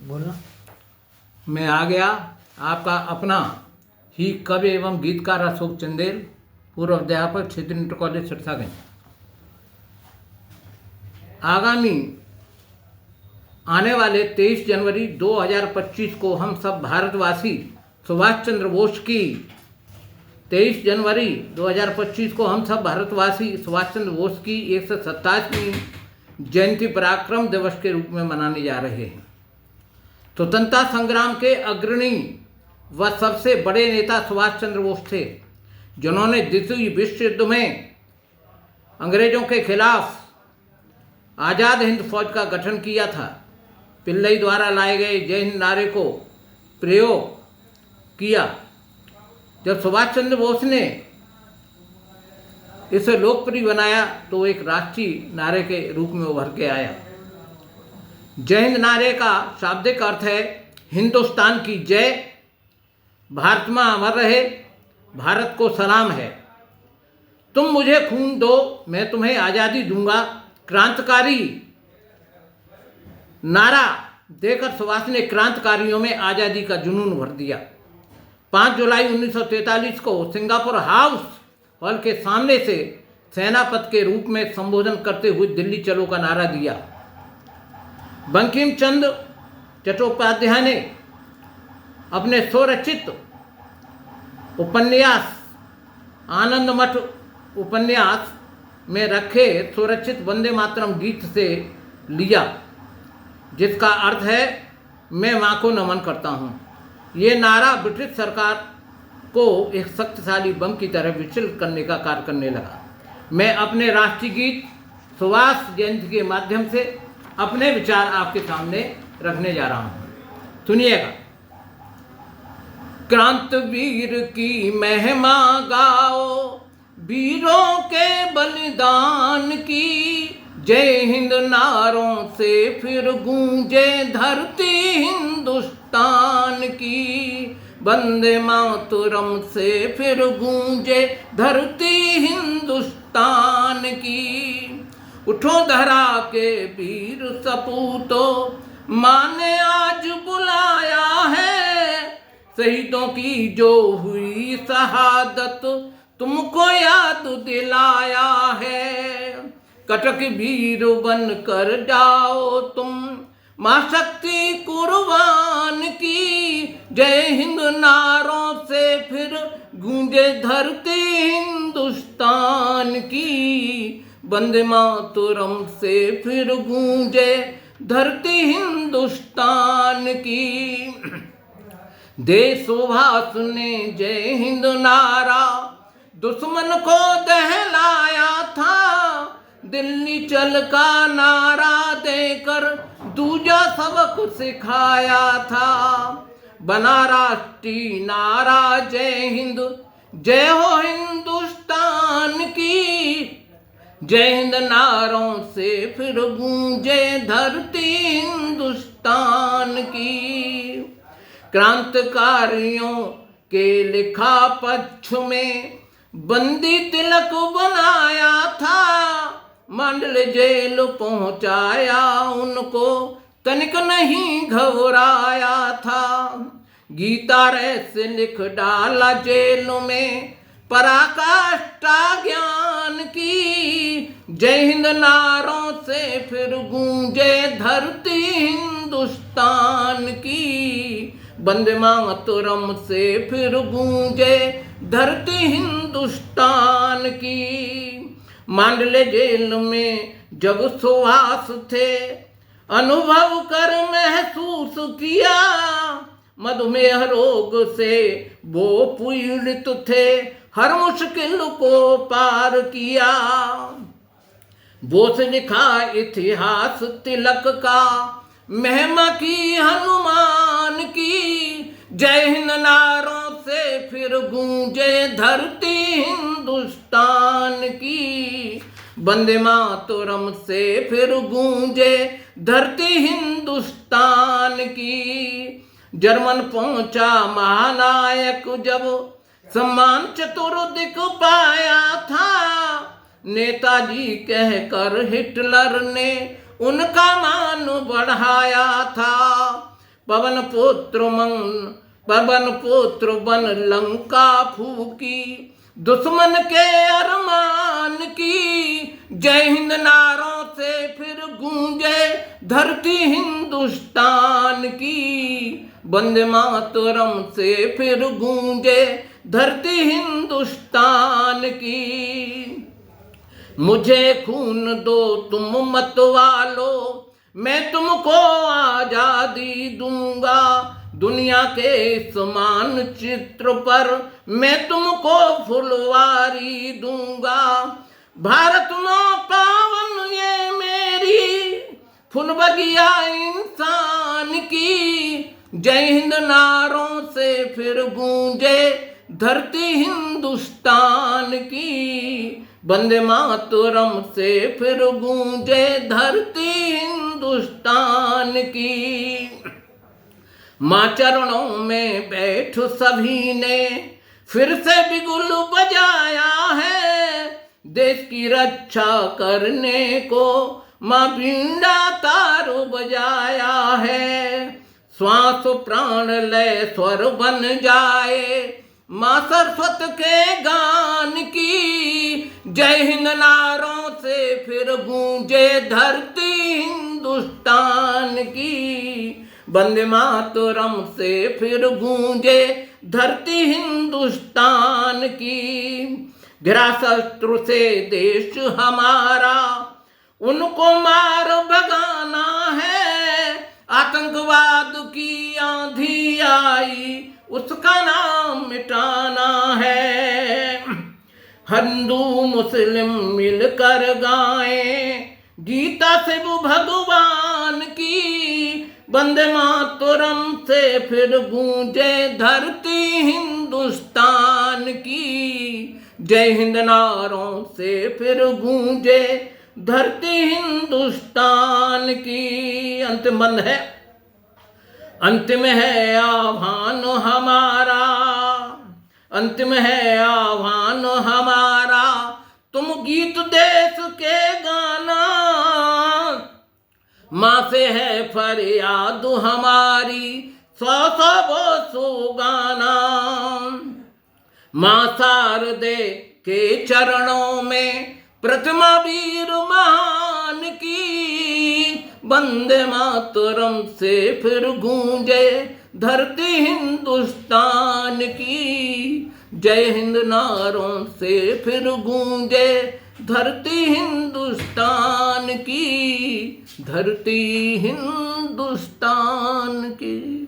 बोलना। मैं आ गया, आपका अपना ही कवि एवं गीतकार अशोक चंदेल, पूर्व अध्यापक, क्षेत्रीय इंटर कॉलेज सिरसागंज। आगामी आने वाले 23 जनवरी 2025 को हम सब भारतवासी सुभाष चंद्र बोस की 23 जनवरी 2025 को हम सब भारतवासी सुभाष चंद्र बोस की 127वीं जयंती पराक्रम दिवस के रूप में मनाने जा रहे हैं। स्वतंत्रता संग्राम के अग्रणी व सबसे बड़े नेता सुभाष चंद्र बोस थे, जिन्होंने द्वितीय विश्व युद्ध में अंग्रेजों के खिलाफ आज़ाद हिंद फौज का गठन किया था। पिल्लई द्वारा लाए गए जय हिंद नारे को प्रयोग किया। जब सुभाष चंद्र बोस ने इसे लोकप्रिय बनाया तो एक राष्ट्रीय नारे के रूप में उभर के आया। जय हिंद नारे का शाब्दिक अर्थ है हिंदुस्तान की जय, भारत मां अमर रहे, भारत को सलाम है, तुम मुझे खून दो मैं तुम्हें आज़ादी दूंगा। क्रांतिकारी नारा देकर सुभाष ने क्रांतिकारियों में आज़ादी का जुनून भर दिया। 5 जुलाई 1943 को सिंगापुर हाउस हॉल के सामने से सेनापति के रूप में संबोधन करते हुए दिल्ली चलो का नारा दिया। बंकिम चंद्र चट्टोपाध्याय ने अपने स्वरचित उपन्यास आनंद मठ उपन्यास में रखे स्वरचित वंदे मातरम गीत से लिया, जिसका अर्थ है मैं मां को नमन करता हूं। ये नारा ब्रिटिश सरकार को एक शक्तिशाली बम की तरह विचलित करने का कार्य करने लगा। मैं अपने राष्ट्रीय गीत सुभाष जयंती के माध्यम से अपने विचार आपके सामने रखने जा रहा हूं, सुनिएगा। क्रांतिवीर की महिमा गाओ, वीरों के बलिदान की, जय हिंद नारों से फिर गूंजे धरती हिंदुस्तान की, वंदे मातरम से फिर गूंजे धरती हिंदुस्तान की। उठो धरा के वीर सपूतों, मां ने आज बुलाया है, शहीदों की जो हुई शहादत तुमको याद दिलाया है। कटक वीर बन कर जाओ तुम, मां शक्ति कुर्बान की, जय हिंद नारों से फिर गूंजे धरती हिंदुस्तान की, वंदे मातरम से फिर गूंजे धरती हिंदुस्तान की। देशवास ने जय हिंद नारा दुश्मन को दहलाया था, दिल्ली चल का नारा देकर दूजा सबक सिखाया था। बना राष्ट्रीय नारा जय हिंद, जय हो हिंदुस्तान की, जय हिंद नारों से फिर गूंजे धरती हिंदुस्तान की। क्रांतिकारियों के लिखा पक्ष में बंदी तिलक बनाया था, मंडल जेल पहुंचाया उनको, तनिक नहीं घबराया था। गीता से लिख डाला जेल में पराकाष्ठा ज्ञान की, जय हिंद नारों से फिर गूंजे धरती हिंदुस्तान की, वंदे मातरम से फिर गूंजे धरती हिंदुस्तान की। मांडले जेल में जब सुभाष थे, अनुभव कर महसूस किया, मधुमेह रोग से वो पीड़ित थे, हर मुश्किल को पार किया। बोस लिखा इतिहास तिलक का, महिमा की हनुमान की, जय हिंद नारों से फिर गूंजे धरती हिंदुस्तान की, वंदे मातरम से फिर गूंजे धरती हिंदुस्तान की। जर्मन पहुंचा महानायक जब सम्मान चतुर्दिक पाया था, नेताजी कहकर हिटलर ने उनका मान बढ़ाया था। पवन पुत्र बन लंका फूकी, दुश्मन के अरमान की। जय हिंद नारों से फिर गूंजे धरती हिंदुस्तान की, वंदे मातरम से फिर गूंजे धरती हिंदुस्तान की। मुझे खून दो तुम मत वालो, मैं तुमको आजादी दूंगा। दुनिया के इस मानचित्र पर मैं तुमको फुलवारी दूंगा। भारत माँ पावन ये मेरी फुल बगिया इंसान की। जय हिंद नारों से फिर गूंजे धरती हिंदुस्तान की, वंदे मातरम से फिर गूंजे धरती हिंदुस्तान की। माँ चरणों में बैठ सभी ने फिर से बिगुल बजाया है। देश की रक्षा करने को माँ बीड़ा तारो बजाया है। श्वास प्राण लय स्वर बन जाए माँ सरस्वत के गान की। जय हिंद नारों से फिर गूंजे धरती हिंदुस्तान की, वंदे मातरम से फिर गूंजे धरती हिंदुस्तान की। घिरा शत्रु से देश हमारा, उनको मार भगाना है। आतंकवाद की आंधी आई, उसका नाम मिटाना है। हिंदू मुस्लिम मिलकर गाएं गीता से वो भगवान की। वंदे मातरम से फिर गूंजे धरती हिंदुस्तान की। जय हिंद नारों से फिर गूंजे धरती हिंदुस्तान की। अंतिम बंद है। अंतिम है आह्वान हमारा, अंतिम है आह्वान हमारा, तुम गीत देश के गाना। माँ से है फरियाद हमारी, सौ सौ वो सो गाना। माँ शारदे के चरणों में प्रतिमा वीर महान की। वंदे मातरम से फिर गूंजे धरती हिंदुस्तान की। जय हिंद नारों से फिर गूंजे धरती हिंदुस्तान की, धरती हिंदुस्तान की।